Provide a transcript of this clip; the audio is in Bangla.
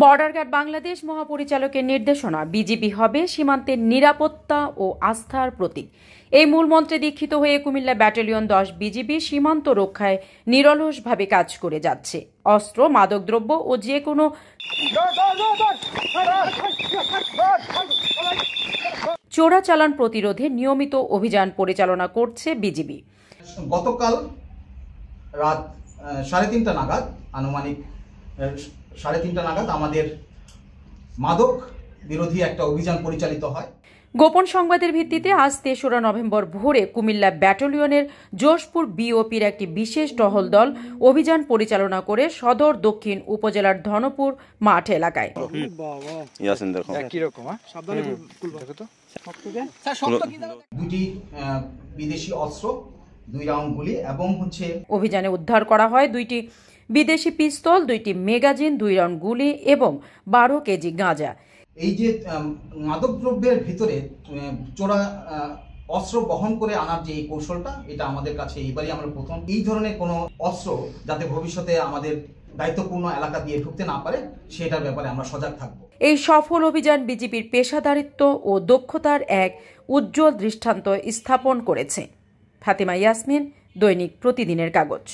বর্ডার গার্ড বাংলাদেশ মহাপরিচালকের নির্দেশনা, বিজিবি হবে সীমান্তের নিরাপত্তা ও আস্থার প্রতীক। এই মূল মন্ত্রে দীক্ষিত হয়ে কুমিল্লা ব্যাটালিয়ন 10 বিজিবি সীমান্ত রক্ষায় নিরলসভাবে কাজ করে যাচ্ছে। অস্ত্র, মাদকদ্রব্য ও যে কোনো চোরাচালান প্রতিরোধে নিয়মিত অভিযান পরিচালনা করছে বিজিবি। গতকাল রাত 3:30 নাগাদ, আনুমানিক 3:30 নাগাদ আমাদের মাদক বিরোধী একটা অভিযান পরিচালিত হয়। গোপন সংবাদের ভিত্তিতে আজ 3রা নভেম্বর ভোরে কুমিল্লা ব্যাটালিয়নের জোশপুর বিওপির একটি বিশেষ টহল দল অভিযান পরিচালনা করে সদর দক্ষিণ উপজেলার ধনপুর মাঠ এলাকায় দুটি বিদেশি অস্ত্র, 2 রাউন্ড গুলি এবং অভিযানে উদ্ধার করা হয় 2টি বিদেশি পিস্তল, 2টি ম্যাগাজিন, 2 রাউন্ড গুলি এবং 12 কেজি গাঁজা। এই যে মাদকদ্রব্যের ভিতরে চোরা অস্ত্র বহন করে আনার যে এই কৌশলটা, এটা আমাদের কাছে এইবারই আমরা প্রথম। এই ধরনের কোনো অস্ত্র যাতে ভবিষ্যতে আমাদের দায়িত্বপূর্ণ এলাকা দিয়ে ঢুকতে না পারে, সেটার ব্যাপারে আমরা সজাগ থাকব। এই সফল অভিযান বিজিবির পেশাদারিত্ব ও দক্ষতার এক উজ্জ্বল দৃষ্টান্ত স্থাপন করেছে। ফাতেমা ইয়াসমিন, দৈনিক প্রতিদিনের কাগজ।